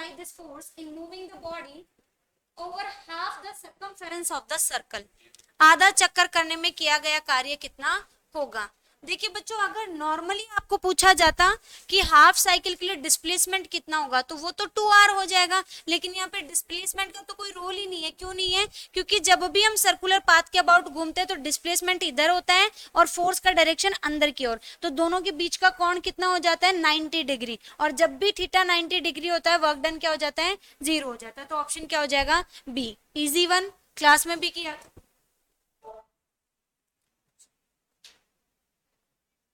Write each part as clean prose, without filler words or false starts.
by this force in moving the body over half the circumference of the circle. आधा चक्कर करने में किया गया कार्य कितना होगा? देखिए बच्चों, अगर नॉर्मली आपको पूछा जाता कि हाफ साइकिल के लिए डिस्प्लेसमेंट कितना होगा तो वो तो 2r हो जाएगा, लेकिन यहाँ पे डिस्प्लेसमेंट का तो कोई रोल ही नहीं है। क्यों नहीं है? क्योंकि जब भी हम सर्कुलर पाथ के अबाउट घूमते हैं तो डिस्प्लेसमेंट इधर होता है और फोर्स का डायरेक्शन अंदर की ओर, तो दोनों के बीच का कोण कितना हो जाता है? 90 डिग्री। और जब भी थीटा 90 डिग्री होता है, वर्क डन क्या हो जाता है? 0 हो जाता है। तो ऑप्शन क्या हो जाएगा? बी। इजी वन, क्लास में भी किया।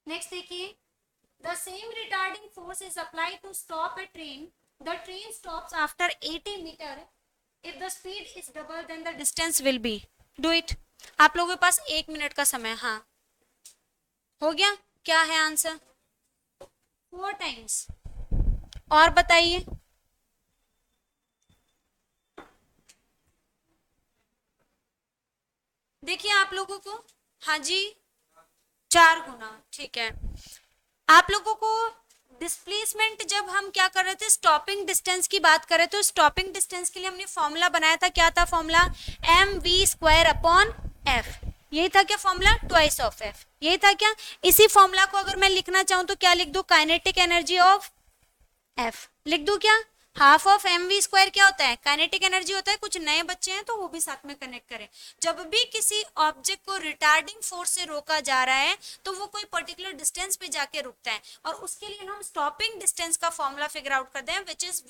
नेक्स्ट देखिए, the same retarding force is applied to stop a train. The train stops after 80 metre. If the speed is double then the distance will be. Do it. आप लोगों के पास 1 minute का समय। हाँ, हो गया? क्या है आंसर? 4 टाइम्स। और बताइए। देखिए आप लोगों को, हाँ जी, 4 गुना। ठीक है। आप लोगों को डिस्प्लेसमेंट जब हम क्या कर रहे थे, स्टॉपिंग डिस्टेंस की बात कर रहे थे, तो स्टॉपिंग डिस्टेंस के लिए हमने फॉर्मूला बनाया था। क्या था फॉर्मूला? mv² upon f। यही था क्या फॉर्मूला? Twice of f। यही था क्या? इसी फॉर्मूला को अगर मैं लिखना चाहूं तो क्या लिख दूं? काइनेटिक एनर्जी ऑफ f लिख दूं क्या? हाफ ऑफ mv² क्या होता है? काइनेटिक एनर्जी होता है। कुछ नए बच्चे हैं तो वो भी साथ में कनेक्ट करें। जब भी किसी ऑब्जेक्ट को रिटार्डिंग फोर्स से रोका जा रहा है तो वो कोई पर्टिकुलर डिस्टेंस पे जाके रुकता है, और उसके लिए हम स्टॉपिंग डिस्टेंस का फॉर्मूला फिगर आउट करते हैं, which is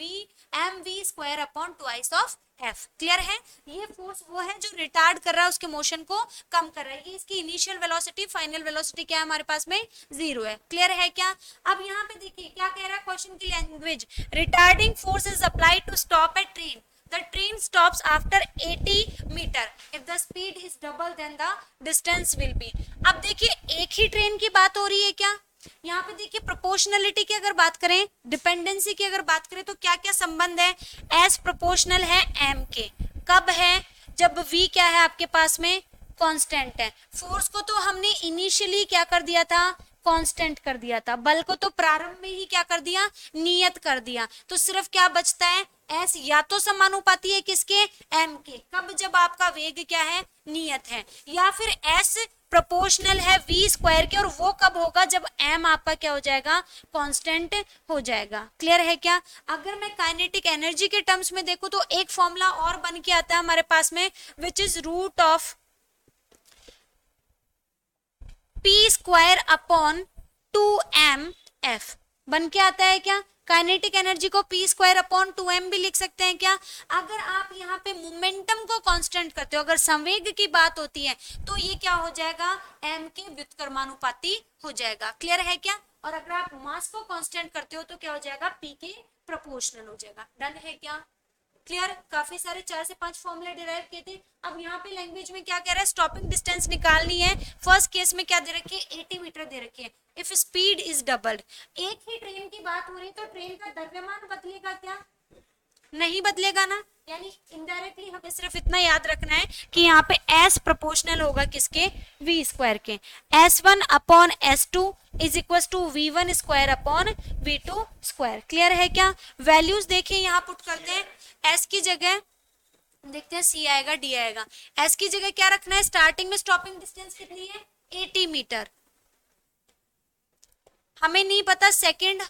mv² upon twice of f। Clear है? ये फोर्स वो है जो रिटार्ड कर रहा है, उसके मोशन को कम कर रहा है। ये इसकी इनिशियल वेलोसिटी, फाइनल वेलोसिटी क्या है हमारे पास में? 0 है। क्लियर है क्या? अब यहाँ पे देखिए क्या कह रहा है क्वेश्चन की language. Retarding force is applied to stop a train. The train stops after 80 meter. If the speed is double, then the distance will be. अब देखिए एक ही ट्रेन की बात हो रही है क्या? यहाँ पे देखिए प्रोपोर्शनलिटी की अगर बात करें, डिपेंडेंसी की अगर बात करें, तो क्या क्या संबंध है? एस प्रोपोर्शनल है एम के। कब है? जब v क्या है आपके पास में? कांस्टेंट है। फोर्स को तो हमने इनिशियली क्या कर दिया था? कांस्टेंट कर दिया था। बल को तो प्रारंभ में ही क्या कर दिया? नियत कर दिया। तो सिर्फ क्या बचता है? एस या तो समानुपाती है किसके? एम के। कब? जब आपका वेग क्या है? नियत है। या फिर एस प्रोपोर्शनल है v² के, और वो कब होगा? जब m आपका क्या हो जाएगा? कांस्टेंट हो जाएगा। क्लियर है क्या? अगर मैं काइनेटिक एनर्जी के टर्म्स में देखूं तो एक फॉर्मूला और बन के आता है हमारे पास में, which is root of p² upon 2mf। बन के आता है क्या? काइनेटिक एनर्जी को p² अपॉन 2m भी लिख सकते हैं क्या? अगर आप यहाँ पे मोमेंटम को कांस्टेंट करते हो, अगर संवेग की बात होती है, तो ये क्या हो जाएगा? m के व्युत्क्रमानुपाती हो जाएगा। क्लियर है क्या? और अगर आप मास को कांस्टेंट करते हो तो क्या हो जाएगा? p के प्रोपोर्शनल हो जाएगा। डन है क्या? क्लियर? काफी सारे 4 से 5 फॉर्मूले डिराइव किए थे। अब यहाँ पे लैंग्वेज में क्या कह रहा है? स्टॉपिंग डिस्टेंस निकालनी है। फर्स्ट केस में क्या दे रखी है? 80 मीटर दे रखी है। इफ स्पीड इज डबल्ड, एक ही ट्रेन की बात हो रही है तो ट्रेन का द्रव्यमान बदलेगा क्या? नहीं बदलेगा ना। यानी इनडायरेक्टली हमें सिर्फ इतना याद रखना है कि यहाँ पे s प्रोपोर्शनल होगा किसके? v² के। s1 upon s2 is equal to v1² upon v2²। Clear है क्या? वैल्यूज देखिए यहाँ पुट करते हैं। s की जगह देखते हैं c आएगा d आएगा। s की जगह क्या रखना है? स्टार्टिंग में स्टॉपिंग डिस्टेंस कितनी है? 80 मीटर। हमें नहीं पता सेकंड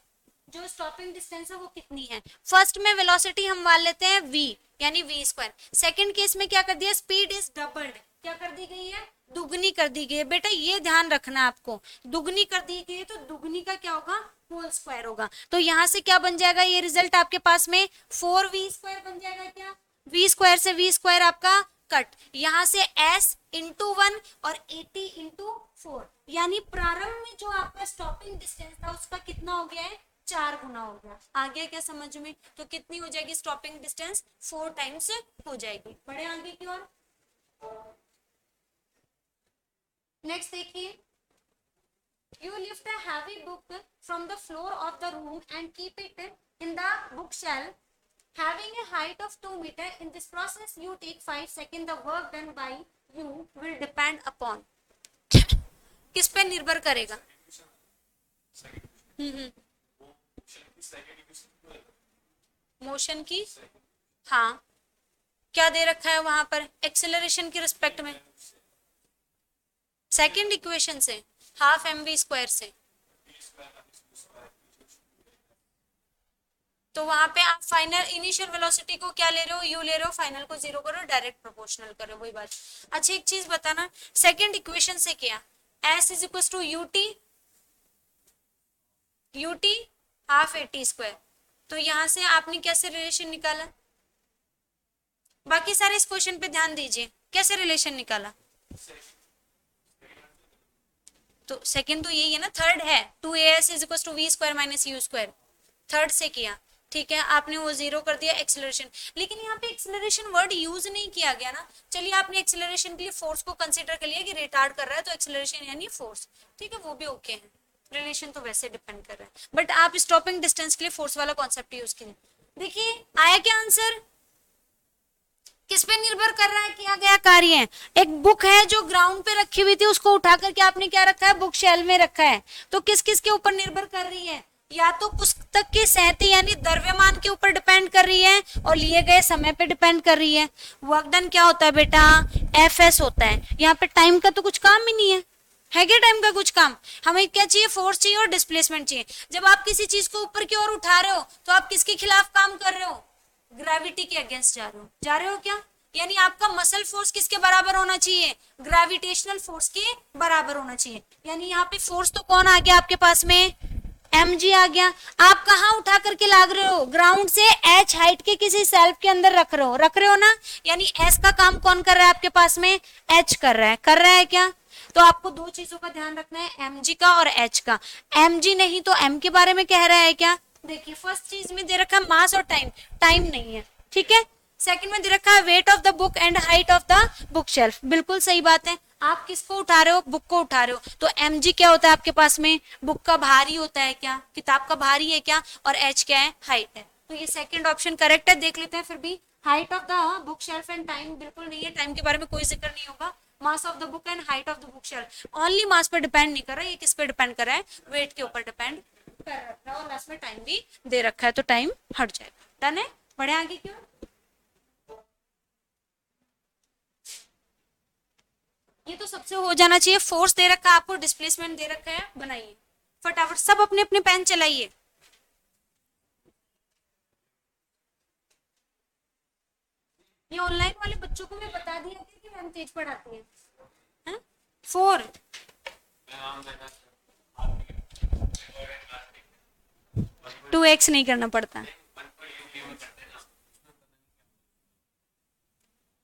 जो स्टॉपिंग डिस्टेंस है वो कितनी है। फर्स्ट में वेलोसिटी हम मान लेते हैं v, यानी v²। सेकंड केस में क्या कर दिया? Speed is doubled. क्या कर दी गई है? दुगनी कर दी गई है। बेटा ये ध्यान रखना है आपको, दुगनी कर दी गई है तो दुगनी का क्या होगा? होल स्क्वायर होगा। तो यहाँ से क्या बन जाएगा? ये रिजल्ट आपके पास में 4v² बन जाएगा क्या? v² से v² आपका कट, यहाँ से s इंटू 1 और 80 इंटू 4, यानी प्रारंभ में जो आपका स्टॉपिंग डिस्टेंस था उसका कितना हो गया है? 4 गुना हो गया। आ गया क्या समझ में? तो कितनी हो जाएगी स्टॉपिंग डिस्टेंस? 4 टाइम्स हो जाएगी। बढ़े आगे की ओर। नेक्स्ट देखिए, you lift a heavy book from the floor of the room and keep it in the bookshelf having a height of 2 meter. In this process you take 5 seconds. The work done by you will depend upon. किस पे निर्भर करेगा? Motion की, हाँ क्या दे रखा है वहां पर एक्सेलरेशन के रिस्पेक्ट में, सेकंड इक्वेशन से हाफ mv² से। तो वहां पे आप फाइनल इनिशियल वेलोसिटी को क्या ले रहे हो, यू ले रहे हो, फाइनल को 0 करो, डायरेक्ट प्रोपोर्शनल करो, वही बात। अच्छा एक चीज बताना, सेकंड इक्वेशन से क्या, s is equal to ut half at²। तो यहां से आपने कैसे रिलेशन निकाला, बाकी सारे इस क्वेश्चन पे ध्यान दीजिए, कैसे रिलेशन निकाला। तो सेकंड तो यही है ना, थर्ड है 2as is equal to v² minus u², third से किया, ठीक है, आपने वो 0 कर दिया एक्सेलरेशन। लेकिन यहाँ पे एक्सेलरेशन वर्ड यूज नहीं किया गया ना, चलिए आपने एक्सेलरेशन के लिए फोर्स को कंसीडर कर लिया कि रिटार्ड कर रहा है तो एक्सेलरेशन यानी फोर्स, ठीक है, वो भी ओके है, रिलेशन तो वैसे डिपेंड कर रहा है, बट आप स्टॉपिंग डिस्टेंस के लिए फोर्स वाला कॉन्सेप्ट यूज कीजिए। देखिए आया क्या आंसर, किस पे निर्भर कर रहा है किया गया कार्य है। एक बुक है जो ग्राउंड पे रखी हुई थी, उसको उठा करके आपने क्या रखा है, बुक शेल्फ में रखा है, तो किस किस के ऊपर निर्भर कर रही है, या तो पुस्तक के सहते यानी द्रव्यमान के ऊपर डिपेंड कर रही है और लिए गए समय पे डिपेंड कर रही है। वर्क डन क्या होता है बेटा, एफएस होता है, यहाँ पे टाइम का तो कुछ काम ही नहीं है क्या टाइम का कुछ काम, हमें क्या चाहिए, फोर्स चाहिए और डिस्प्लेसमेंट चाहिए। जब आप किसी चीज को ऊपर की ओर उठा रहे हो तो आप किसके खिलाफ काम कर रहे हो, ग्रेविटी के अगेंस्ट जा रहे हो क्या, यानी आपका मसल फोर्स किसके बराबर होना चाहिए, ग्रेविटेशनल फोर्स के बराबर होना चाहिए। यानी यहाँ पे फोर्स तो कौन आ गया आपके पास में, mg आ गया। आप कहाँ उठा करके लाग रहे हो, ग्राउंड से h हाइट के किसी सेल्फ के अंदर रख रहे हो ना, यानी s का काम कौन कर रहा है आपके पास में, h कर रहा है क्या। तो आपको दो चीजों का ध्यान रखना है, mg का और h का। mg नहीं तो m के बारे में कह रहा है क्या, देखिए फर्स्ट चीज में दे रखा है मास और टाइम नहीं है, ठीक है। सेकंड में दे रखा है weight of the book and height of the book shelf, बिल्कुल सही बात है। आप किसको उठा रहे हो, बुक को उठा रहे हो, तो mg क्या होता है आपके पास में, बुक का भारी होता है क्या, किताब का भारी है क्या, और h क्या है, हाइट है। तो ये सेकंड ऑप्शन करेक्ट है, देख लेते हैं फिर भी। Height of the book shelf and time बिल्कुल नहीं है, टाइम के बारे में कोई जिक्र नहीं होगा। Mass of the book and height of the bookshelf, only mass पर डिपेंड नहीं कर रहा है, ये किस पे डिपेंड कर रहा है, वेट के ऊपर डिपेंड कर रखा है, और लास्ट में टाइम भी दे रखा है, तो टाइम हट जाएगा। डन है, बढ़े आगे क्यों। ये तो सबसे हो जाना चाहिए, फोर्स दे रखा है आपको, डिस्प्लेसमेंट दे रखा है, बनाइए फटाफट सब अपने अपने पेन चलाइए। ये ऑनलाइन वाले बच्चों को मैं बता दिया था कि मैम तेज पढ़ाती है, 4 2x नहीं करना पड़ता।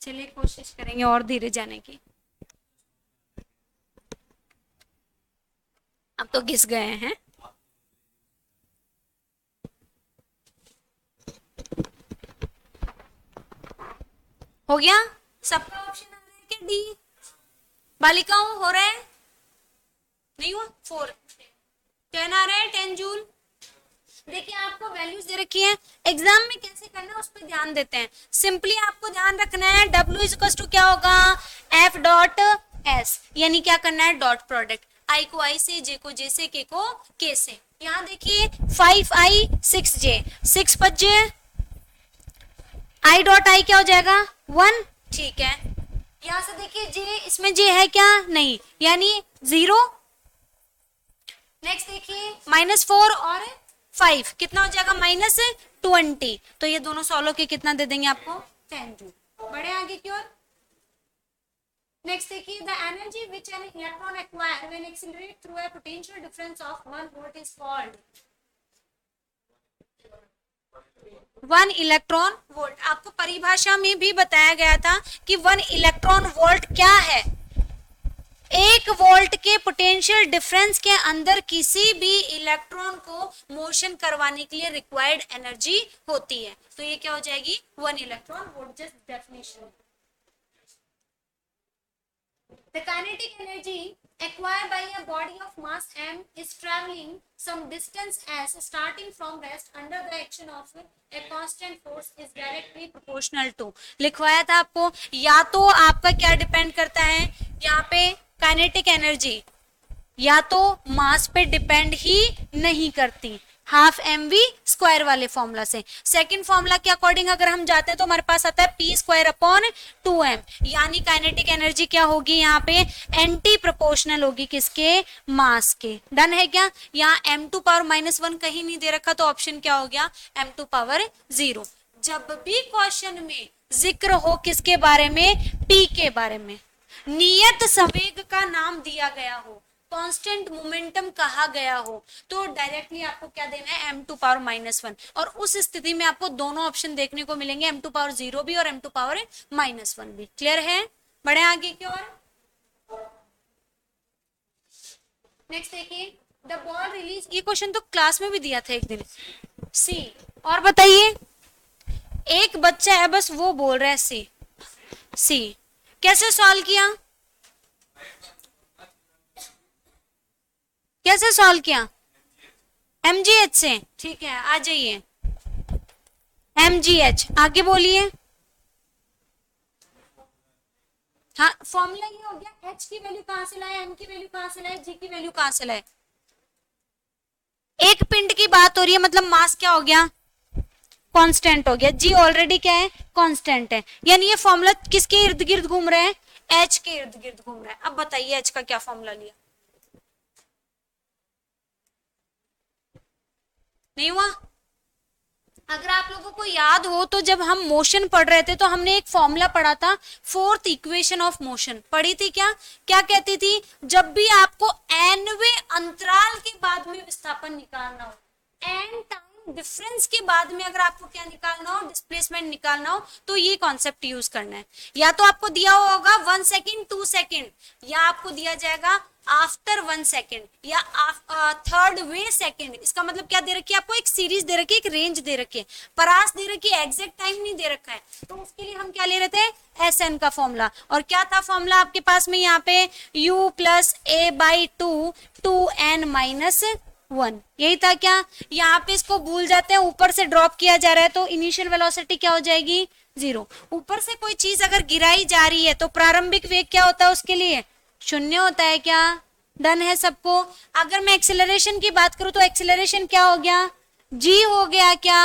चलिए कोशिश करेंगे और धीरे जाने की। अब तो घिस गए हैं। हो गया सबका ऑप्शन आ रहा है क्या, डी बालिकाओं हो रहा है, नहीं हुआ। 4 10 आ रहा है, 10 जूल। देखिए आपको वैल्यूज दे रखी है, एग्जाम में कैसे करना है उस पर ध्यान देते हैं। सिंपली आपको ध्यान रखना है W इज इक्वल टू क्या होगा, F डॉट S, यानी क्या करना है, डॉट प्रोडक्ट, I को I से, J को J से, K को K से। यहाँ देखिए 5I 6J, 6 5 J, I dot I क्या हो जाएगा 1, ठीक है। यहाँ से देखिए J, इसमें J है क्या, नहीं, यानी 0। नेक्स्ट देखिए -4 और 5 कितना हो जाएगा, -20। तो ये दोनों सॉल्व के कितना दे देंगे आपको, 10 जूल। बड़े आगे की ओर। नेक्स्ट देखिए the energy which an electron acquire when accelerate through a potential difference of 1 volt is called 1 electron volt. आपको परिभाषा में भी बताया गया था कि 1 इलेक्ट्रॉन वोल्ट क्या है, 1 वोल्ट के पोटेंशियल डिफरेंस के अंदर किसी भी इलेक्ट्रॉन को मोशन करवाने के लिए रिक्वायर्ड एनर्जी होती है। तो ये क्या हो जाएगी, 1 electron volt, just definition. The kinetic energy acquired by a body of mass m is traveling some distance s starting from rest under the action of a constant force is directly proportional to। लिखवाया था आपको, या तो आपका क्या depend करता है यहाँ पे काइनेटिक एनर्जी, या तो मास पे डिपेंड ही नहीं करती, हाफ एम वी स्क्वायर वाले फॉर्मूला से। सेकंड फॉर्मूला के अकॉर्डिंग अगर हम जाते हैं तो हमारे पास आता है पी स्क्वायर अपॉन 2m, यानी काइनेटिक एनर्जी क्या होगी यहाँ पे, एंटी प्रोपोर्शनल होगी किसके, मास के। डन है क्या? यहाँ m⁻⁻1 कहीं नहीं दे रखा तो ऑप्शन क्या हो गया, m�0। जब भी क्वेश्चन में जिक्र हो किसके बारे में, p के बारे में, नियत संवेग का नाम दिया गया हो, कांस्टेंट मोमेंटम कहा गया हो, तो डायरेक्टली आपको क्या देना है, m⁻⁻1। और उस स्थिति में आपको दोनों ऑप्शन देखने को मिलेंगे, m⁻0 भी और m⁻⁻1 भी। क्लियर है? बढ़े आगे की ओर। नेक्स्ट देखिए, द बॉल रिलीज, ये क्वेश्चन तो क्लास में भी दिया था एक दिन। सी, और बताइए, एक बच्चा है बस वो बोल रहा है सी। सी कैसे सॉल्व किया, कैसे सॉल्व किया, mgh से। ठीक है, आ जाइए, mgh आगे बोलिए। हाँ, फॉर्मूला ये हो गया, h की वैल्यू कहां से लाए, m की वैल्यू कहां से लाए, g की वैल्यू कहां से लाए। एक पिंड की बात हो रही है, मतलब मास क्या हो गया, कांस्टेंट हो गया। g ऑलरेडी क्या है, कांस्टेंट है, यानी ये फॉर्मूला किसके इर्द गिर्द घूम रहे हैं, h के इर्द गिर्द घूम रहा है। अब बताइए h का क्या फॉर्मूला लिया, नहीं हुआ? अगर आप लोगों को याद हो तो जब हम मोशन पढ़ रहे थे तो हमने एक फॉर्मूला पढ़ा था, फोर्थ इक्वेशन ऑफ मोशन पढ़ी थी। क्या क्या कहती थी, जब भी आपको nवे अंतराल के बाद में विस्थापन निकालना हो, n टाइम डिफरेंस के बाद में अगर आपको क्या निकालना हो, डिस्प्लेसमेंट निकालना हो, तो ये कॉन्सेप्ट यूज करना है। या तो आपको दिया होगा 1 सेकेंड 2 सेकेंड, या आपको दिया जाएगा आफ्टर 1 सेकेंड, या थर्ड वे सेकेंड। इसका मतलब क्या दे रखी है आपको, एक सीरीज दे रखी है, एक रेंज दे रखी है, परास दे रखी है, एग्जैक्ट टाइम नहीं दे रखा है। तो उसके लिए हम क्या ले रहे थे, SN का फॉर्मूला। और क्या था फॉर्मूला आपके पास में यहाँ पे, u + a/2 2n-1, यही था क्या? यहाँ पे इसको भूल जाते हैं, ऊपर से ड्रॉप किया जा रहा है तो इनिशियल वेलोसिटी क्या हो जाएगी, 0। ऊपर से कोई चीज अगर गिराई जा रही है तो प्रारंभिक वेग क्या होता है उसके लिए, 0 होता है। क्या डन है सबको? अगर मैं एक्सेलरेशन की बात करूं तो एक्सेलरेशन क्या हो गया, g हो गया। क्या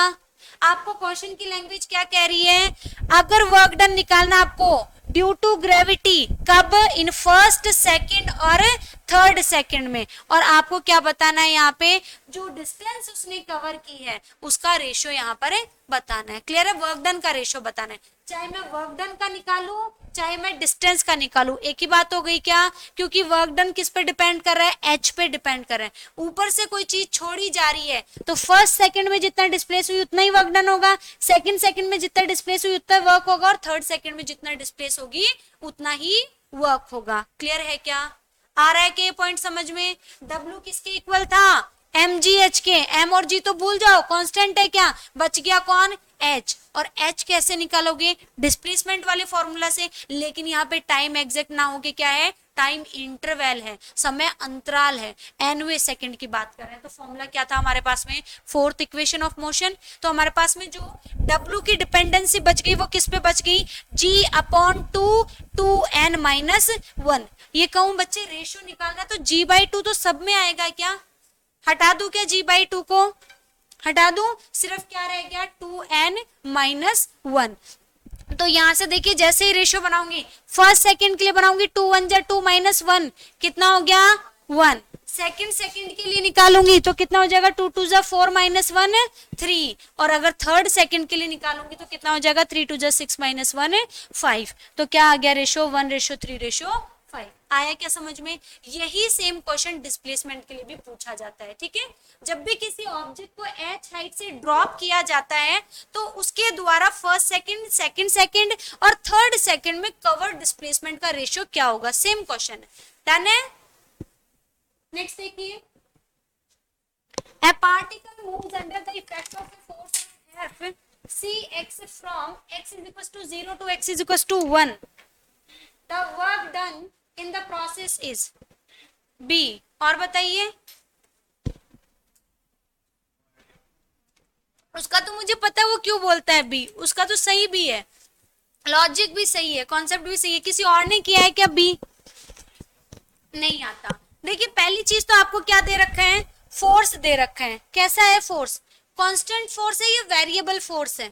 आपको क्वेश्चन की लैंग्वेज क्या कह रही है, अगर वर्क डन निकालना आपको ड्यू टू ग्रेविटी, कब, इन फर्स्ट सेकंड और थर्ड सेकंड में, और आपको क्या बताना है यहाँ पे, जो डिस्टेंस उसने कवर की है उसका रेशियो यहाँ पर बताना है। क्लियर है? वर्क डन का रेशियो बताना है, चाहे मैं वर्क डन का निकालू चाहे मैं डिस्टेंस का निकालू, एक ही बात हो गई। क्या? क्योंकि वर्क डन किस पे डिपेंड कर रहा है, h पे डिपेंड कर रहा है। ऊपर से कोई चीज छोड़ी जा रही है तो फर्स्ट सेकंड में जितना डिस्प्लेस हुई उतना ही वर्क डन होगा, सेकंड सेकंड में जितना डिस्प्लेस हुई उतना वर्क होगा, और थर्ड सेकंड में जितना डिस्प्लेस होगी उतना ही वर्क होगा। क्लियर है? क्या आ रहा है कि पॉइंट समझ में? W किसके इक्वल था, mgh के। m और g तो भूल जाओ, कांस्टेंट है। क्या बच गया, कौन, h। और h कैसे निकालोगे, डिस्प्लेसमेंट वाले फॉर्मूला से। लेकिन यहाँ पे टाइम एग्जैक्ट ना होके क्या है, टाइम इंटरवल है, समय अंतराल है, nवे सेकंड की बात कर रहे हैं। तो फॉर्मूला क्या था हमारे पास में, फोर्थ इक्वेशन ऑफ मोशन। तो हमारे पास में जो W की डिपेंडेंसी बच गई वो किस पे बच गई, g/2 2n-1। ये कहूं बच्चे रेशियो निकालना तो g/2 तो सब में आएगा। क्या हटा दूं, क्या g/2 को हटा दूं, सिर्फ क्या रह गया, 2n-1। तो यहां से देखिए जैसे ही रेशियो बनाऊंगी, फर्स्ट सेकंड के लिए बनाऊंगी 2 1 जा 2 -1, कितना हो गया, 1। सेकंड के लिए निकालूंगी तो कितना हो जाएगा, 2 2 जा 4 -1 3। और अगर थर्ड सेकंड के लिए निकालूंगी तो कितना हो जाएगा, 3 2 जा 6 -1 5। तो क्या आ गया रेशियो, 1:3:5। आया क्या समझ में? यही सेम क्वेश्चन डिस्प्लेसमेंट के लिए भी पूछा जाता है। ठीक है, जब भी किसी ऑब्जेक्ट को h हाइट से ड्रॉप किया जाता है तो उसके द्वारा फर्स्ट सेकंड, सेकंड सेकंड और थर्ड सेकंड में कवर डिस्प्लेसमेंट का रेशियो क्या होगा, सेम क्वेश्चन है। डन है? नेक्स्ट देखिए, a particle moves under the effect of a force of F cx from x = 0 to x = 1. The work done in the process is B। और बताइए, उसका तो मुझे पता है वो क्यों बोलता है B, उसका तो सही भी है, लॉजिक भी सही है, कॉन्सेप्ट भी सही है। किसी और ने किया है क्या B? नहीं आता। देखिए पहली चीज तो आपको क्या दे रखा है, फोर्स दे रखा है, कैसा है फोर्स, कांस्टेंट फोर्स है या वेरिएबल फोर्स है,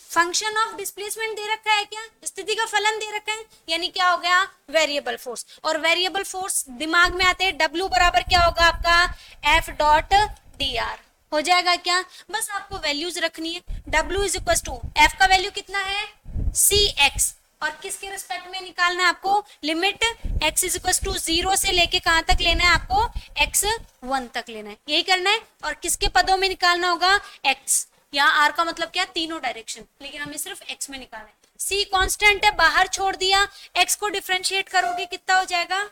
फंक्शन ऑफ डिस्प्लेसमेंट दे रखा है क्या, स्थिति का फलन दे रखा है, यानी क्या हो गया वेरिएबल फोर्स। और वेरिएबल फोर्स दिमाग में आते हैं W बराबर क्या होगा आपका F डॉट डी आर, हो जाएगा क्या, बस आपको वैल्यूज रखनी है। W is equal to F का वैल्यू कितना है सी एक्स, और किसके रिस्पेक्ट में निकालना है आपको, limit x is equal to 0 से लेके कहां तक लेना है आपको x1 तक लेना है, यही करना है। और किसके पदों में निकालना होगा x, यहाँ r का मतलब क्या, तीनों डायरेक्शन, लेकिन हमें सिर्फ x में निकालना है। c कांस्टेंट है, बाहर छोड़ दिया, x को डिफरेंशिएट करोगे कितना हो जाएगा,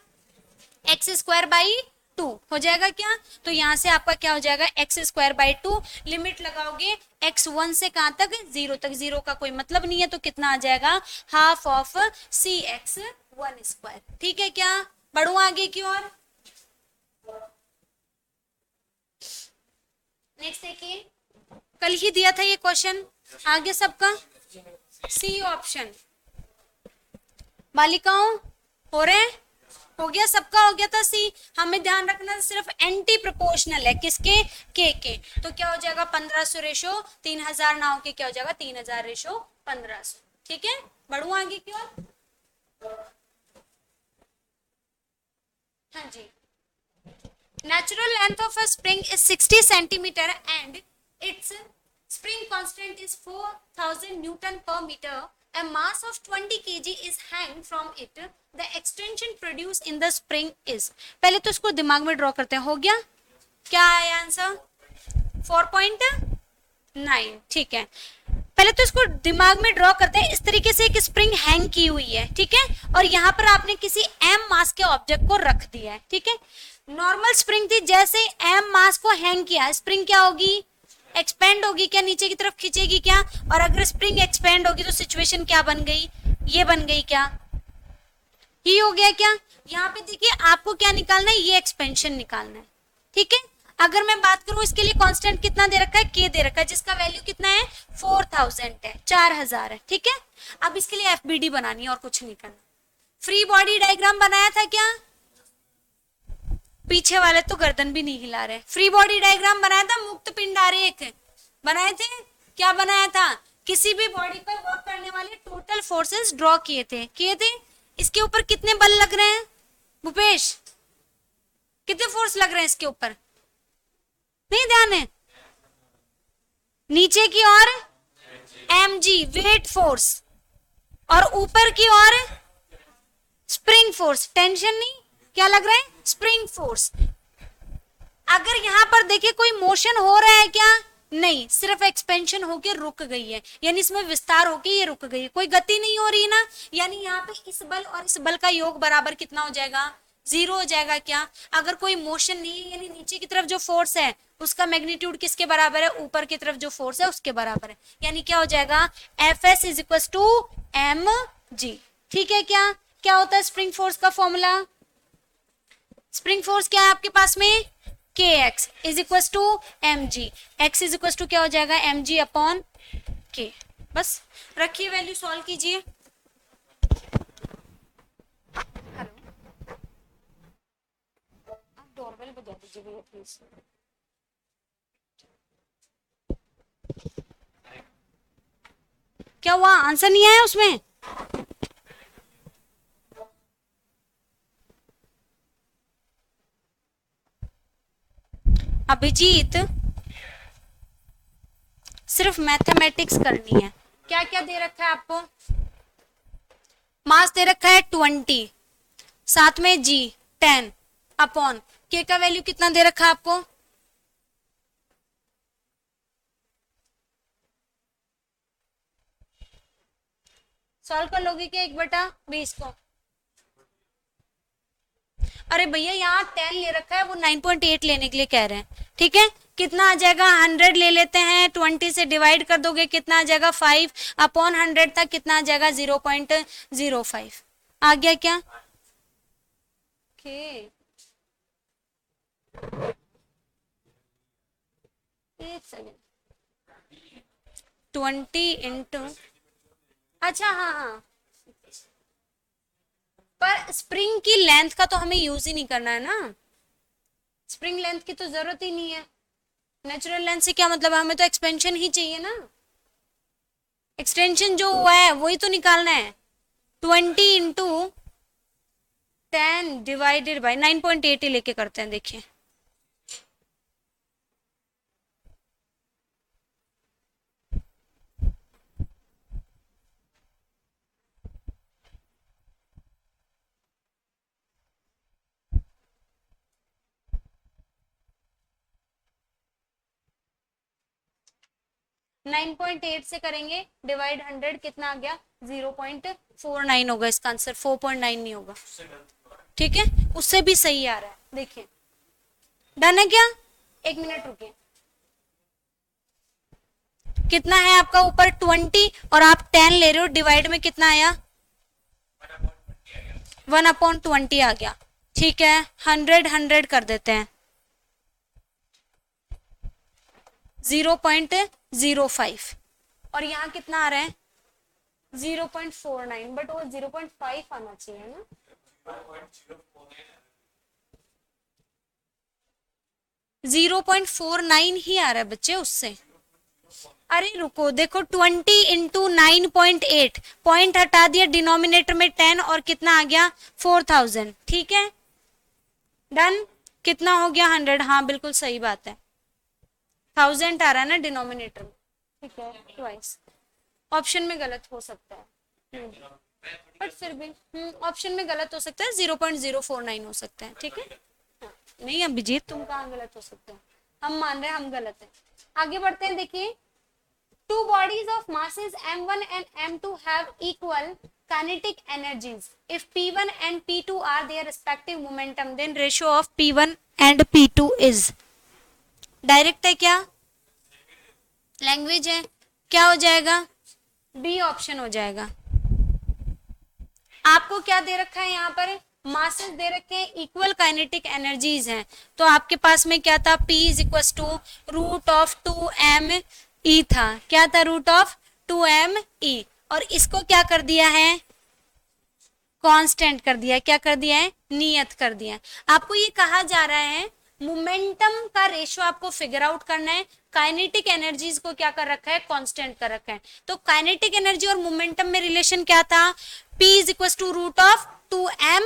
एक्स स्क्वायर बाई 2 हो जाएगा क्या, तो यहाँ से आपका क्या हो जाएगा एक्स स्क्वायर बाई 2, लिमिट लगाओगे x1 से कहां तक 0 तक, 0 का कोई मतलब नहीं है, तो कितना आ जाएगा half of C X 1 square, ठीक है क्या, बढ़ू आगे की ओर। नेक्स्ट देखिए, कल ही दिया था ये क्वेश्चन, आगे सबका सी ऑप्शन, बालिकाओं हो रहे, हो गया सबका, हो गया था सी। हमें ध्यान रखना सिर्फ एंटी प्रोपोर्शनल है किसके, के, तो क्या हो जाएगा 1500 रेशो 3000 नाव के क्या हो जाएगा 3000 रेशो 1500, ठीक है, बढ़ू आगे की ओर। हाँ जी, natural length of a spring is 60 centimeter and its spring constant is 4000 newton per meter. A mass of 20 kg is hanged from it. The extension produced in the spring is, पहले तो इसको दिमाग में ड्रॉ करते हैं, हो गया, क्या है आंसर 4.9, ठीक है। पहले तो इसको दिमाग में ड्रॉ करते हैं, इस तरीके से एक स्प्रिंग हैंग की हुई है, ठीक है, और यहाँ पर आपने किसी m मास के ऑब्जेक्ट को रख दिया है, ठीक है। नॉर्मल स्प्रिंग थी, जैसे m मास को हैंग किया, स्प्रिंग क्या होगी, एक्सपेंड होगी क्या, नीचे की तरफ खींचेगी क्या, और अगर स्प्रिंग एक्सपेंड होगी तो सिचुएशन क्या बन गई, ये बन गई क्या, ये हो गया क्या। यहाँ पे देखिए आपको क्या निकालना है, ये एक्सपेंशन निकालना है, ठीक है। अगर मैं बात करूं इसके लिए कांस्टेंट कितना दे रखा है, के दे रखा है, जिसका वैल्यू कितना है 4000 है, 4000 है, ठीक है। अब इसके लिए एफबीडी बनानी है और कुछ नहीं करना। फ्री बॉडी डायग्राम बनाया था क्या, पीछे वाले तो गर्दन भी नहीं हिला रहे, फ्री बॉडी डायग्राम बनाया था, मुक्त पिंड आरेख बनाए थे, क्या बनाया था, किसी भी बॉडी पर वर्क करने वाले टोटल फोर्सेस ड्रॉ किए थे, इसके ऊपर कितने बल लग रहे हैं भूपेश, कितने फोर्स लग रहे हैं इसके ऊपर, नहीं ध्यान है, नीचे की ओर mg वेट फोर्स, और ऊपर की ओर स्प्रिंग फोर्स, टेंशन नहीं, क्या लग रहा है स्प्रिंग फोर्स। अगर यहाँ पर देखिए कोई मोशन हो रहा है क्या, नहीं, सिर्फ एक्सपेंशन होके रुक गई है, यानी इसमें विस्तार होके ये रुक गई है, कोई गति नहीं हो रही ना, यानी यहाँ पे इस बल और इस बल का योग बराबर कितना हो जाएगा 0 हो जाएगा क्या। अगर कोई मोशन नहीं है, यानी नीचे की तरफ जो फोर्स है उसका मैग्नीट्यूड किसके बराबर है, ऊपर की तरफ जो फोर्स है उसके बराबर है, यानी क्या हो जाएगा Fs is equal to mg, ठीक है क्या। क्या होता है स्प्रिंग फोर्स का फॉर्मूला, स्प्रिंग फोर्स क्या है आपके पास में, kx is equal to mg, x is equal to क्या हो जाएगा mg अपॉन k, बस रखिए वैल्यू सॉल्व कीजिए। हेलो, आप डोरबेल बजा दीजिए भैया प्लीज। क्या हुआ, आंसर नहीं आया उसमें, अभिजीत सिर्फ मैथमेटिक्स करनी है। क्या क्या दे रखा है आपको, मास दे रखा है 20, साथ में g 10 अपॉन k का वैल्यू कितना दे रखा है आपको, सॉल्व कर लोगे क्या 1/20 को, अरे भैया यहाँ 10 ले रखा है, वो 9.8 लेने के लिए कह रहे हैं, ठीक है। कितना आ जाएगा 100 ले लेते हैं, 20 से डिवाइड कर दोगे कितना आ जाएगा 5 अपॉन 100 तक कितना आ जाएगा 0.05, आ गया क्या, एक सेकेंड, 20 इंटू, अच्छा हाँ, पर स्प्रिंग की लेंथ का तो हमें यूज ही नहीं करना है ना, स्प्रिंग लेंथ की तो जरूरत ही नहीं है, नेचुरल लेंथ से क्या मतलब है, हमें तो एक्सपेंशन ही चाहिए ना, एक्सटेंशन जो हुआ है वही तो निकालना है। 20 × 10 डिवाइडेड बाई 9.8 ही लेके करते हैं, देखिए 9.8 से करेंगे डिवाइड 100, कितना आ गया 0.49 होगा, इसका आंसर 4.9 नहीं होगा, ठीक है, उससे भी सही आ रहा है, देखिए डन है क्या। एक मिनट रुकिए, कितना है आपका ऊपर 20 और आप 10 ले रहे हो, डिवाइड में कितना आया 1/20 आ गया, ठीक है 100 कर देते हैं 0.05 और यहाँ कितना आ रहा है 0.49, बट वो 0.5 आना चाहिए ना, 0.49 ही आ रहा है बच्चे उससे। अरे रुको, देखो 20 × 9.8, पॉइंट हटा दिया, डिनोमिनेटर में 10 और कितना आ गया 4000, ठीक है डन, कितना हो गया 100, हाँ बिल्कुल सही बात है, 1000 आ रहा है ना डिनोमिनेटर में, ठीक है ट्वाइस, ऑप्शन में गलत हो सकता है, बट फिर भी ऑप्शन में गलत हो सकता है, 0.049 हो सकता है, ठीक है हाँ, नहीं अभिजीत तुम कहाँ गलत हो सकते हो, हम मान रहे हैं हम गलत है। आगे बढ़ते हैं, देखिए two bodies of masses m1 and m2 have equal kinetic energies. If p1 and p2 are their respective momentum, then ratio of p1 and p2 is, direct है क्या, लैंग्वेज है, क्या हो जाएगा बी ऑप्शन हो जाएगा। आपको क्या दे रखा है यहाँ पर, मासेस दे रखे हैं, इक्वल काइनेटिक एनर्जीज हैं, तो आपके पास में क्या था, P is equal to √2m था, क्या था √2m और इसको क्या कर दिया है कांस्टेंट कर दिया, क्या कर दिया है नियत कर दिया है। आपको ये कहा जा रहा है मोमेंटम का रेशियो आपको फिगर आउट करना है, काइनेटिक एनर्जीज को क्या कर रखा है कांस्टेंट कर रखा है, तो काइनेटिक एनर्जी और मोमेंटम में रिलेशन क्या था, P is equal to √2m,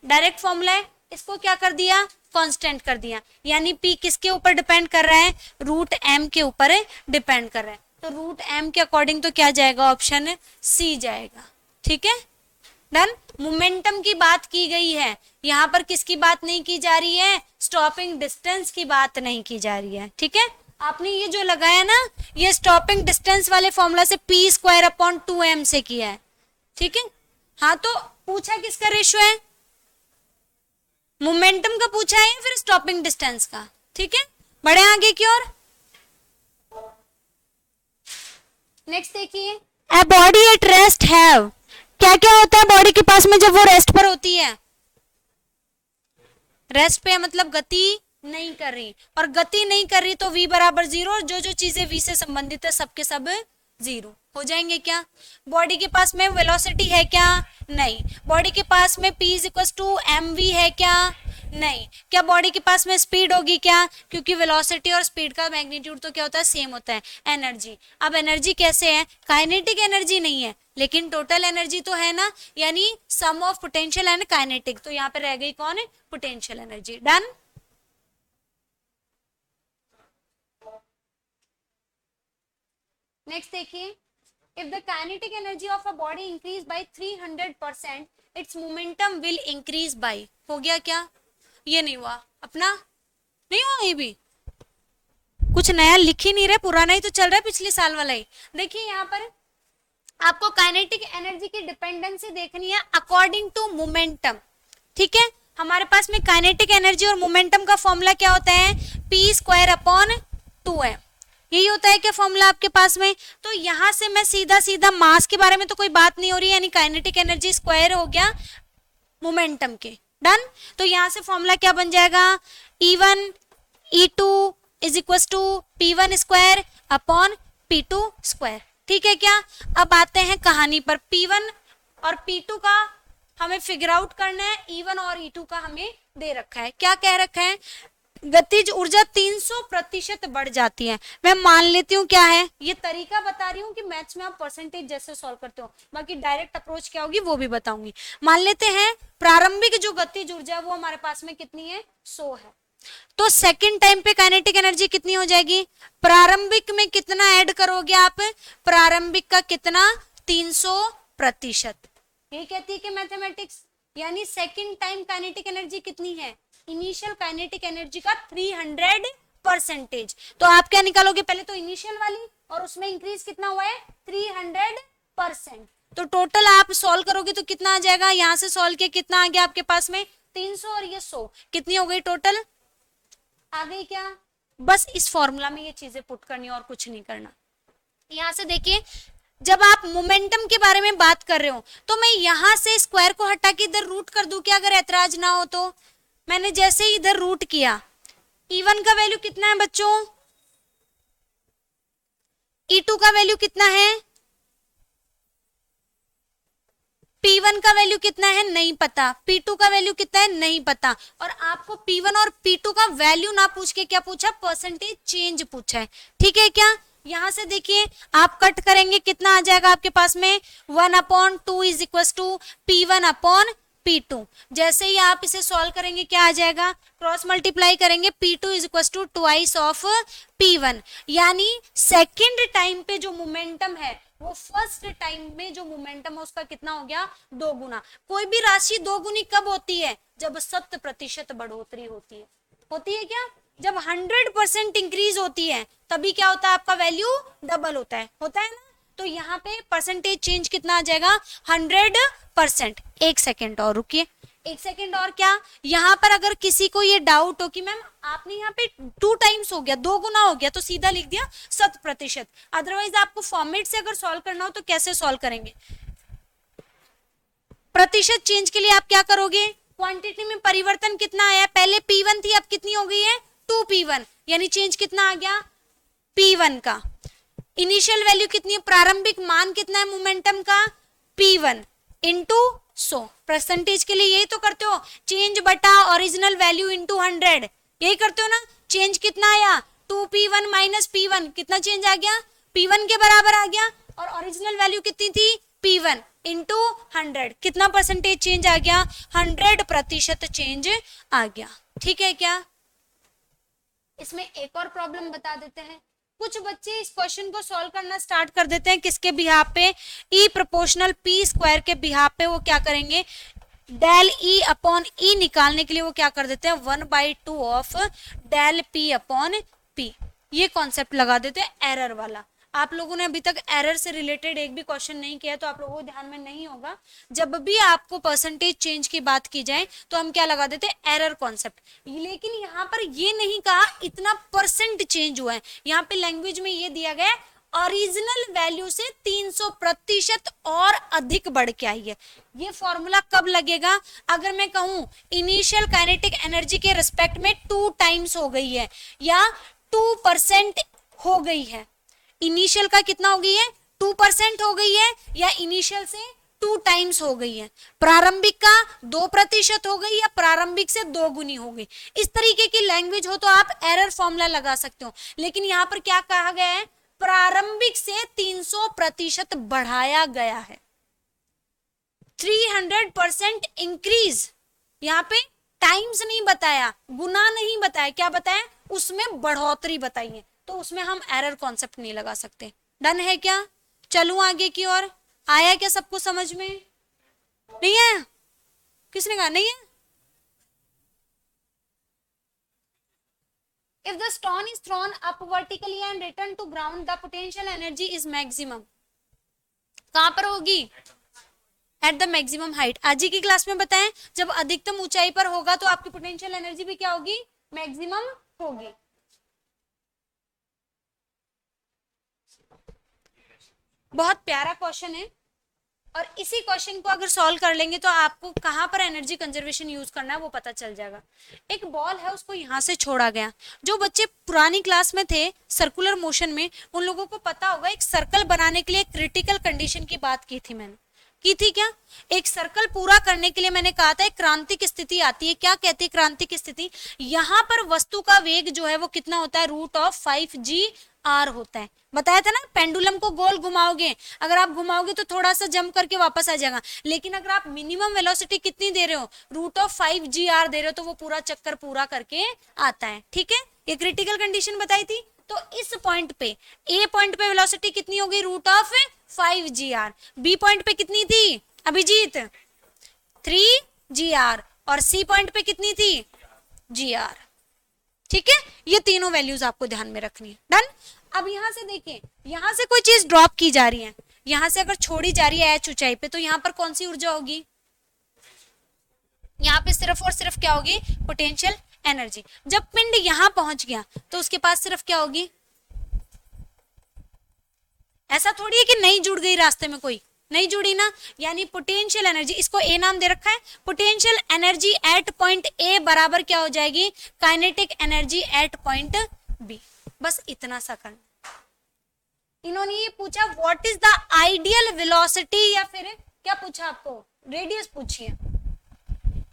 direct formula है, इसको क्या कर दिया कांस्टेंट कर दिया, यानी P किसके ऊपर डिपेंड कर रहा है √m के ऊपर डिपेंड कर रहा है, तो √m के अकॉर्डिंग तो क्या जाएगा ऑप्शन सी जाएगा, ठीक है डन। मोमेंटम की बात की गई है, यहाँ पर किसकी बात नहीं की जा रही है, स्टॉपिंग डिस्टेंस की बात नहीं की जा रही है, ठीक है। आपने ये जो लगाया ना, ये स्टॉपिंग डिस्टेंस वाले फॉर्मूला से p²/2m से किया है, ठीक है। हाँ तो पूछा किसका रेशियो है, मोमेंटम का पूछा है या फिर स्टॉपिंग डिस्टेंस का, ठीक है। बढ़े आगे की ओर, नेक्स्ट देखिए, a body at rest have, क्या क्या होता है बॉडी के पास में जब वो रेस्ट पर होती है, रेस्ट पे मतलब गति नहीं कर रही, और गति नहीं कर रही तो v = 0 और जो जो चीजें v से संबंधित है सबके सब 0 हो जाएंगे क्या। बॉडी के पास में वेलोसिटी है क्या, नहीं। बॉडी के पास में p = mv है क्या, नहीं। क्या बॉडी के पास में स्पीड होगी क्या, क्योंकि वेलोसिटी और स्पीड का मैग्नीट्यूड तो क्या होता है सेम होता है। एनर्जी, अब एनर्जी कैसे है, काइनेटिक एनर्जी नहीं है लेकिन टोटल एनर्जी तो है ना, यानी सम ऑफ पोटेंशियल एंड काइनेटिक, तो यहाँ पे रह गई कौन है पोटेंशियल एनर्जी, डन। नेक्स्ट देखिए, if the kinetic energy of a body increase by 300%, its momentum will increase by, हो गया क्या, ये नहीं हुआ अपना, नहीं हुआ, ये भी कुछ नया लिख ही नहीं रहे, पुराना ही तो चल रहा है पिछले साल वाला ही। देखिए यहाँ पर आपको काइनेटिक एनर्जी की डिपेंडेंसी देखनी है अकॉर्डिंग टू मोमेंटम, ठीक है। हमारे पास में काइनेटिक एनर्जी और मोमेंटम का फॉर्मूला क्या होता है, p²/2m, यही होता है क्या फॉर्मूला आपके पास में। तो यहां से मैं सीधा सीधा मास के बारे में तो कोई बात नहीं हो रही, यानी काइनेटिक एनर्जी स्क्वायर हो गया मोमेंटम के, डन। तो यहां से फॉर्मूला क्या बन जाएगा, E1 E2 is equal to p1/p2², ठीक है क्या। अब आते हैं कहानी पर, P1 और P2 का हमें फिगर आउट करना है, E1 और E2 का हमें दे रखा है, क्या कह रखा है, गतिज ऊर्जा 300% बढ़ जाती है। मैं मान लेती हूँ क्या है, ये तरीका बता रही हूँ कि मैथ्स में आप परसेंटेज जैसे सॉल्व करते हो, बाकी डायरेक्ट अप्रोच क्या होगी वो भी बताऊंगी। मान लेते हैं प्रारंभिक जो गतिज ऊर्जा वो हमारे पास में कितनी है, 100 है। तो सेकंड टाइम पे काइनेटिक एनर्जी कितनी हो जाएगी, प्रारंभिक में कितना ऐड करोगे आप, प्रारंभिक का कितना, 300%। ये कहती है कि मैथमेटिक्स, यानी सेकंड टाइम काइनेटिक एनर्जी कितनी है, इनिशियल काइनेटिक एनर्जी का 300%। तो आप क्या निकालोगे, पहले तो इनिशियल वाली और उसमें इंक्रीज कितना हुआ है, 300%। तो टोटल आप सॉल्व करोगे तो कितना आ जाएगा, यहां से सॉल्व किया कितना आ गया आपके पास में 300 और ये 100, कितनी हो गई टोटल, आ गई क्या। बस इस फॉर्मूला में ये चीजें पुट करनी और कुछ नहीं करना। यहां से देखिए, जब आप मोमेंटम के बारे में बात कर रहे हो तो मैं यहां से स्क्वायर को हटा के इधर रूट कर दूं क्या, अगर ऐतराज ना हो तो। मैंने जैसे ही इधर रूट किया, E1 का वैल्यू कितना है बच्चों, E2 का वैल्यू कितना है, P1 का वैल्यू कितना है नहीं पता, P2 का वैल्यू कितना है नहीं पता, और आपको P1 और P2 का वैल्यू ना पूछ के क्या पूछा, परसेंटेज चेंज पूछा है, ठीक है क्या। यहां से देखिए आप कट करेंगे कितना आ जाएगा आपके पास में, 1/2 इज इक्वल टू P1/P2। जैसे ही आप इसे सॉल्व करेंगे क्या आ जाएगा, क्रॉस मल्टीप्लाई करेंगे, P2 is equal to twice of P1, यानी सेकेंड टाइम पे जो मोमेंटम है वो फर्स्ट टाइम में जो मोमेंटम है उसका कितना हो गया, 2 गुना। कोई भी राशि 2 गुनी कब होती है, जब 100% बढ़ोतरी होती है क्या, जब 100% इंक्रीज होती है तभी क्या होता है, आपका वैल्यू डबल होता है ना। तो यहाँ पे परसेंटेज चेंज कितना आ जाएगा, 100%। एक सेकेंड और रुकिए, एक सेकेंड और, क्या यहाँ पर अगर किसी को ये डाउट हो कि मैम आपने यहाँ पे 2 टाइम्स हो गया, 2 गुना हो गया, तो सीधा लिख दिया 100%। अदरवाइज आपको फॉर्मेट से अगर सॉल्व करना हो तो कैसे सॉल्व करेंगे, प्रतिशत चेंज के लिए आप क्या करोगे, क्वांटिटी में परिवर्तन कितना आया, पहले P1 थी अब कितनी हो गई है 2P1, यानी चेंज कितना आ गया P1 का। इनिशियल वैल्यू कितनी है, प्रारंभिक मान कितना है मोमेंटम का, P1 इंटू 100। परसेंटेज के लिए यही तो करते हो, चेंज बटा ओरिजिनल वैल्यू इंटू 100, यही करते हो ना। चेंज कितना आया 2P1 माइनस P1, कितना चेंज आ गया, P1 के बराबर आ गया, और ओरिजिनल वैल्यू कितनी थी P1 इंटू 100, कितना परसेंटेज चेंज आ गया, 100% चेंज आ गया, ठीक है क्या। इसमें एक और प्रॉब्लम बता देते हैं, कुछ बच्चे इस क्वेश्चन को सॉल्व करना स्टार्ट कर देते हैं किसके बिहाफ पे, E प्रोपोर्शनल P स्क्वायर के बिहाफ पे। वो क्या करेंगे, डेल E अपॉन E निकालने के लिए वो क्या कर देते हैं, 1/2 of del P upon P, ये कॉन्सेप्ट लगा देते हैं एरर वाला। आप लोगों ने अभी तक एरर से रिलेटेड एक भी क्वेश्चन नहीं किया तो आप लोगों को ध्यान में नहीं होगा। जब भी आपको परसेंटेज चेंज की बात की जाए तो हम क्या लगा देते हैं, एरर कॉन्सेप्ट। लेकिन यहाँ पर ये नहीं कहा इतना परसेंट चेंज हुआ है, यहाँ पे लैंग्वेज में ये दिया गया ओरिजिनल वैल्यू से 300% और अधिक बढ़ के आई है। ये फॉर्मूला कब लगेगा, अगर मैं कहूं इनिशियल काइनेटिक एनर्जी के रिस्पेक्ट में 2 टाइम्स हो गई है या 2% हो गई है। इनिशियल का कितना हो गई है, 2% हो गई है, या इनिशियल से 2 टाइम्स हो गई है। प्रारंभिक का 2% हो गई या प्रारंभिक से 2 गुनी हो गई। इस तरीके की लैंग्वेज हो तो आप एरर फॉर्मूला लगा सकते हो। लेकिन यहाँ पर क्या कहा गया है, प्रारंभिक से 300% बढ़ाया गया है, 300% इंक्रीज। यहाँ पे टाइम्स नहीं बताया, गुना नहीं बताया, क्या बताया, उसमें बढ़ोतरी बताई है, तो उसमें हम एरर कॉन्सेप्ट नहीं लगा सकते। डन है क्या, चलूं आगे की ओर। आया क्या सबको समझ में, नहीं है, किसने कहा नहीं है। If the stone is thrown up vertically and returned to ground, the potential energy is maximum. कहां पर होगी, एट द मैक्सिमम हाइट। आज ही की क्लास में बताएं, जब अधिकतम ऊंचाई पर होगा तो आपकी पोटेंशियल एनर्जी भी क्या होगी, मैक्सिमम होगी। बहुत प्यारा क्वेश्चन है, और इसी क्वेश्चन को अगर सॉल्व कर लेंगे तो आपको कहां पर एनर्जी कंजर्वेशन यूज करना है वो पता चल जाएगा। एक बॉल है, उसको यहां से छोड़ा गया। जो बच्चे पुरानी क्लास में थे सर्कुलर मोशन में, उन लोगों को पता होगा एक सर्कल बनाने के लिए क्रिटिकल कंडीशन की बात की थी मैंने। की थी क्या? एक सर्कल पूरा करने के लिए मैंने कहा था एक क्रांतिक स्थिति आती है, क्या कहती है क्रांतिक स्थिति? यहाँ पर वस्तु का वेग जो है वो कितना होता है? √5g r होता है। बताया था ना, पेंडुलम को गोल घुमाओगे, अगर आप घुमाओगे तो थोड़ा सा जंप करके वापस आ जाएगा, लेकिन अगर आप मिनिमम वेलोसिटी कितनी दे रहे हो? √5g r दे रहे हो, तो वो पूरा चक्कर पूरा करके आता है। ठीक है, ये क्रिटिकल कंडीशन बताई थी। तो इस पॉइंट पे, ए पॉइंट पे वेलोसिटी कितनी होगी? √5g r। बी पॉइंट पे कितनी थी अभिजीत? 3g r। और सी पॉइंट पे कितनी थी? g r। ठीक है, ये तीनों वैल्यूज आपको ध्यान में रखनी है। डन। अब यहां से देखिए, यहां से कोई चीज ड्रॉप की जा रही है, यहां से अगर छोड़ी जा रही है h ऊंचाई पे, तो यहां पर कौन सी ऊर्जा होगी? यहाँ पे सिर्फ और सिर्फ क्या होगी? Potential energy. जब पिंड यहां पहुंच गया तो उसके पास सिर्फ क्या होगी? ऐसा थोड़ी है कि नहीं जुड़ गई, रास्ते में कोई नहीं जुड़ी ना, यानी पोटेंशियल एनर्जी, इसको ए नाम दे रखा है। Potential energy at point A बराबर क्या हो जाएगी? Kinetic energy at point B. बस इतना सा करना। इन्होंने ये पूछा what is the ideal velocity, या फिर क्या पूछा आपको? रेडियस पूछिए।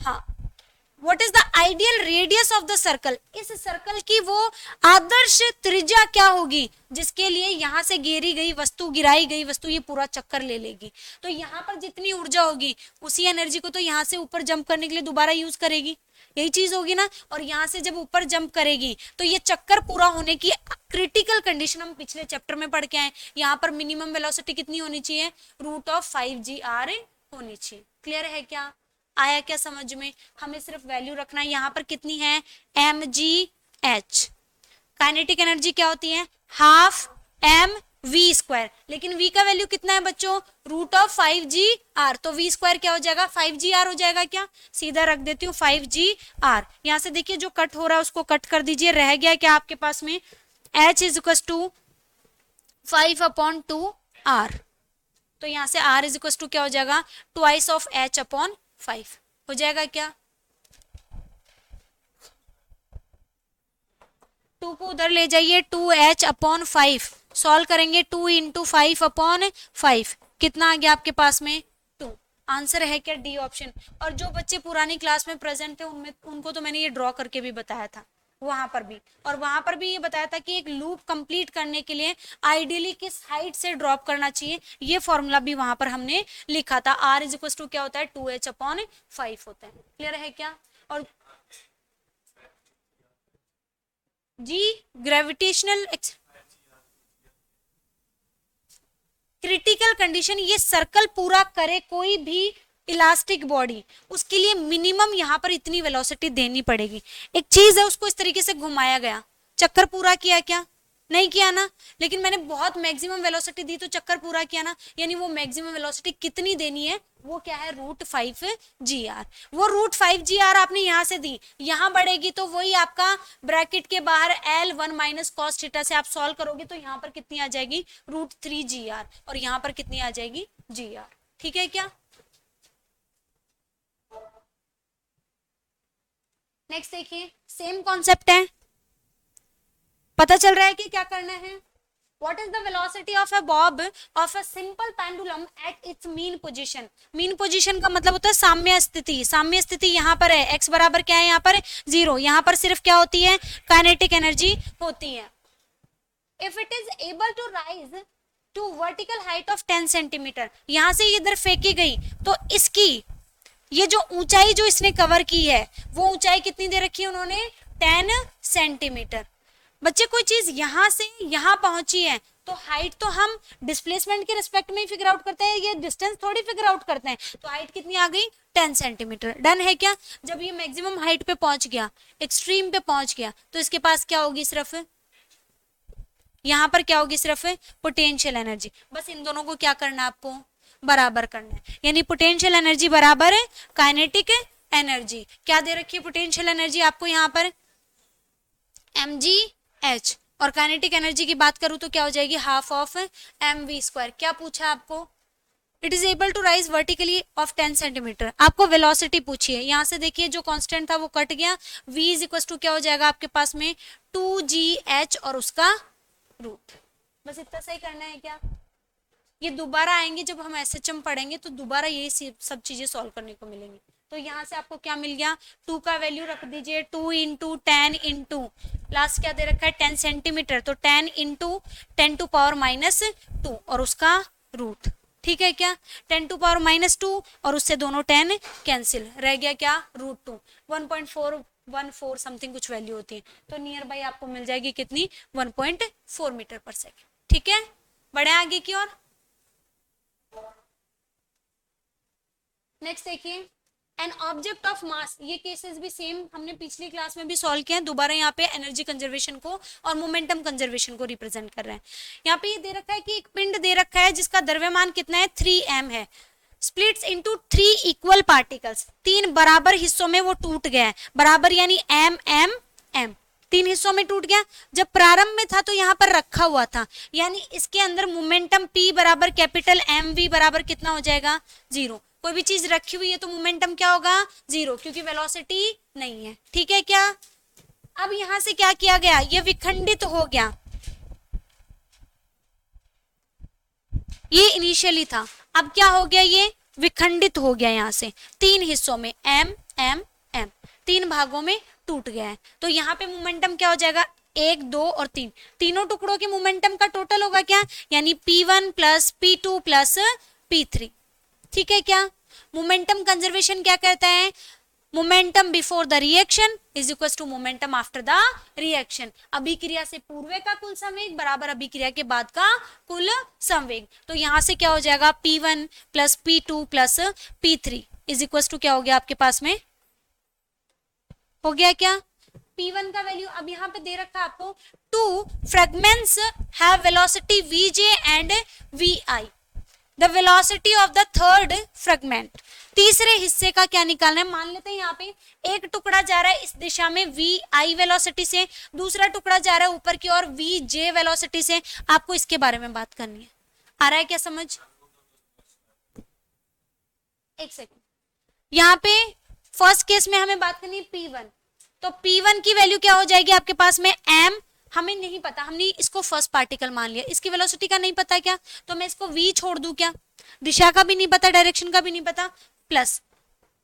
हाँ, what is the ideal radius of the circle? इस सर्कल की वो आदर्श त्रिज्या क्या होगी जिसके लिए यहां से गिराई गई वस्तु ये पूरा चक्कर ले लेगी? तो यहाँ पर जितनी ऊर्जा होगी उसी एनर्जी को तो यहाँ से ऊपर जंप करने के लिए दोबारा यूज करेगी, यही चीज होगी ना। और यहाँ से जब ऊपर जंप करेगी तो ये चक्कर पूरा होने की क्रिटिकल कंडीशन हम पिछले चैप्टर में पढ़ के आए, यहाँ पर मिनिमम वेलोसिटी कितनी होनी चाहिए? √5g r होनी चाहिए। क्लियर है क्या? आया क्या समझ में? हमें सिर्फ वैल्यू रखना है। यहाँ पर कितनी है? mgh। काइनेटिक एनर्जी क्या होती है? ½ लेकिन v का वैल्यू कितना है बच्चों? √5g r। तो v स्क्वायर क्या हो जाएगा? 5g r हो जाएगा क्या? सीधा रख देती हूँ 5g r। यहाँ से देखिए जो कट हो रहा है उसको कट कर दीजिए। रह गया क्या आपके पास में? h = 5/2r। तो यहाँ से r = क्या हो जाएगा? 2 of h/5 हो जाएगा क्या? 2 को उधर ले जाइए, 2h/5 सॉल्व करेंगे। 2 × 5/5 कितना आ गया आपके पास में? 2। आंसर है क्या? D option. और जो बच्चे पुरानी क्लास में प्रेजेंट थे उनमें उनको तो मैंने ये ड्रॉ करके भी बताया था वहां पर भी, और वहां पर भी ये बताया था कि एक लूप कंप्लीट करने के लिए आइडियली किस हाइट से ड्रॉप करना चाहिए, ये फॉर्मूला भी वहां पर हमने लिखा था। r = क्या होता है? 2h/5 होता है। क्लियर है क्या? और जी ग्रेविटेशनल क्रिटिकल कंडीशन, ये सर्कल पूरा करे कोई भी इलास्टिक बॉडी, उसके लिए मिनिमम यहाँ पर इतनी वेलोसिटी देनी पड़ेगी। एक चीज है उसको इस तरीके से घुमाया गया, चक्कर पूरा किया क्या? नहीं किया ना। लेकिन मैंने बहुत मैक्सिमम वेलोसिटी दी तो चक्कर पूरा किया ना। यानी वो मैक्सिमम वेलोसिटी कितनी देनी है? वो क्या है? √5g r। वो √5g r आपने यहाँ से दी, यहाँ बढ़ेगी तो वही आपका ब्रैकेट के बाहर L1 - cos थीटा से आप सॉल्व करोगे तो यहाँ पर कितनी आ जाएगी? √3g r। और यहाँ पर कितनी आ जाएगी? g r। ठीक है क्या? नेक्स्ट देखिए, सेम कॉन्सेप्ट है। पता चल रहा है कि क्या करना है? What is the velocity of a bob of a simple pendulum at its mean position? Mean position का मतलब होता है साम्य स्थिति। साम्य स्थिति यहाँ पर है, x बराबर क्या है? यहाँ पर 0। यहाँ पर सिर्फ क्या होती है? काइनेटिक एनर्जी होती है। If it is able to rise to vertical height of 10 centimetre, यहाँ से इधर फेंकी गई तो इसकी ये जो ऊंचाई जो इसने कवर की है वो ऊंचाई कितनी दे रखी है उन्होंने? 10 सेंटीमीटर। बच्चे कोई चीज यहां से यहां पहुंची है तो हाइट तो हम डिस्प्लेसमेंट के रिस्पेक्ट में ही फिगर आउट करते हैं, ये डिस्टेंस थोड़ी फिगर आउट करते हैं। तो हाइट कितनी आ गई? 10 सेंटीमीटर। डन है क्या? जब ये मैक्सिमम हाइट पे पहुंच गया, एक्सट्रीम पे पहुंच गया, तो इसके पास क्या होगी? सिर्फ यहाँ पर क्या होगी? सिर्फ पोटेंशियल एनर्जी। बस इन दोनों को क्या करना है? आपको बराबर करना है। यानी पोटेंशियल एनर्जी बराबर है काइनेटिक एनर्जी। क्या दे रखी है पोटेंशियल एनर्जी आपको यहाँ पर? mgh। और काइनेटिक एनर्जी की बात करूं तो क्या हो जाएगी? ½ mv²। क्या पूछा आपको? It is able to rise vertically of 10 centimetre. आपको वेलोसिटी पूछी है। यहाँ से देखिए जो कांस्टेंट था वो कट गया। v = क्या हो जाएगा आपके पास में? 2gh और उसका रूट। बस इतना सही करना है क्या? ये दोबारा आएंगे जब हम एसएचएम पढ़ेंगे तो दोबारा यही सब चीजें सॉल्व करने को मिलेंगी। तो यहाँ से आपको क्या मिल गया, 2 का वैल्यू रख दीजिए, 2 इंटू 10 इंटू लास्ट क्या दे रखा है 10 सेंटीमीटर, तो 10 इंटू 10 टू पावर माइनस 2 और उसका रूट, ठीक है क्या, 10 टू पावर माइनस 2 और उससे दोनों 10 कैंसिल, रह गया क्या √2, 1.414 समथिंग कुछ वैल्यू होती है, तो नियर बाई आपको मिल जाएगी कितनी 1.4 मीटर पर सेकेंड। ठीक है, बढ़े आगे की ओर। नेक्स्ट देखिए, एन ऑब्जेक्ट ऑफ मास, ये केसेस भी सेम हमने पिछली क्लास में भी सॉल्व किया है, दोबारा यहाँ पे एनर्जी कंजर्वेशन को और मोमेंटम कंजर्वेशन को रिप्रेजेंट कर रहे हैं। यहाँ पे ये दे रखा है कि एक पिंड दे रखा है जिसका द्रव्यमान कितना है 3m है, स्प्लिट्स इनटू 3 इक्वल पार्टिकल्स, 3 बराबर हिस्सों में वो टूट गया है, बराबर यानी m m m, 3 हिस्सों में टूट गया। जब प्रारंभ में था तो यहाँ पर रखा हुआ था, यानी इसके अंदर मोमेंटम p बराबर कैपिटल mv बराबर कितना हो जाएगा 0। कोई भी चीज रखी हुई है तो मोमेंटम क्या होगा 0, क्योंकि वेलोसिटी नहीं है। ठीक है क्या, अब यहां से क्या किया गया, ये विखंडित हो गया, ये इनिशियली था, अब क्या हो गया, ये विखंडित हो गया यहाँ से 3 हिस्सों में, m m m, 3 भागों में टूट गया है। तो यहाँ पे मोमेंटम क्या हो जाएगा 1 2 और 3, तीनों टुकड़ों के मोमेंटम का टोटल होगा क्या, यानी p1 plus p2 plus p3। ठीक है क्या, मोमेंटम कंजर्वेशन क्या कहता है, momentum before the reaction is equal to momentum after the reaction, अभिक्रिया से पूर्व का कुल संवेग बराबर अभिक्रिया के बाद का कुल संवेग। तो यहां से क्या हो जाएगा p1 plus p2 plus p3 is equal to क्या हो गया आपके पास में, हो गया क्या, p1 का वैल्यू अब यहाँ पे दे रखा है आपको, 2 fragments have velocity vj and vi, the velocity of the third fragment, तीसरे हिस्से का क्या निकालना है, मान लेते हैं यहाँ पे एक टुकड़ा जा रहा है इस दिशा में vi वेलोसिटी से, दूसरा टुकड़ा जा रहा है ऊपर की ओर vj वेलोसिटी से, आपको इसके बारे में बात करनी है। आ रहा है क्या समझ, एक सेकंड, यहाँ पे फर्स्ट केस में हमें बात करनी है p1, तो p1 की वैल्यू क्या हो जाएगी आपके पास में m, हमें नहीं पता, हमने इसको फर्स्ट पार्टिकल मान लिया, इसकी वेलोसिटी का नहीं पता क्या, तो मैं इसको v छोड़ दूं क्या, दिशा का भी नहीं पता, डायरेक्शन का भी नहीं पता, प्लस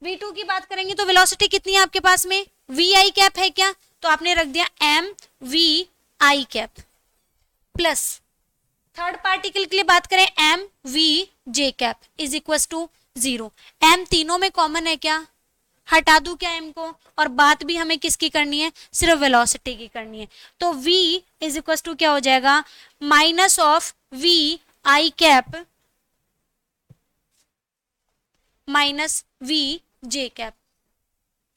v2 की बात करेंगे तो वेलोसिटी कितनी है आपके पास में vi कैप है क्या, तो आपने रख दिया m vi cap, plus third particle के लिए बात करें m vj cap is equal to 0, m तीनों में कॉमन है क्या, हटा दूं क्या m को, और बात भी हमें किसकी करनी है, सिर्फ वेलोसिटी की करनी है, तो v इज इक्वल टू क्या हो जाएगा minus of v i cap minus v j cap,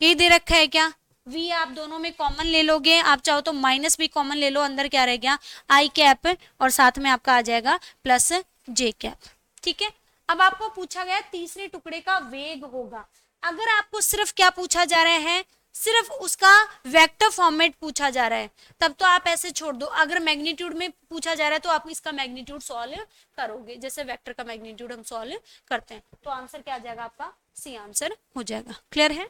ये दे रखा है क्या, v आप दोनों में कॉमन ले लोगे, आप चाहो तो माइनस भी कॉमन ले लो, अंदर क्या रह गया i कैप और साथ में आपका आ जाएगा प्लस j कैप। ठीक है, अब आपको पूछा गया तीसरे टुकड़े का वेग होगा, अगर आपको सिर्फ क्या पूछा जा रहा है, सिर्फ उसका वेक्टर फॉर्मेट पूछा जा रहा है, तब तो आप ऐसे छोड़ दो, अगर मैग्नीट्यूड में पूछा जा रहा है तो आप इसका मैग्नीट्यूड सॉल्व करोगे, जैसे वेक्टर का मैग्नीट्यूड हम सॉल्व करते हैं, तो आंसर क्या आ जाएगा आपका सी आंसर हो जाएगा। क्लियर है,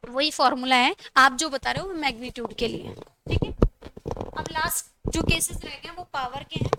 वही फॉर्मूला है आप जो बता रहे हो मैग्नीट्यूड के लिए। ठीक है, अब लास्ट जो केसेस रह गए वो पावर के हैं,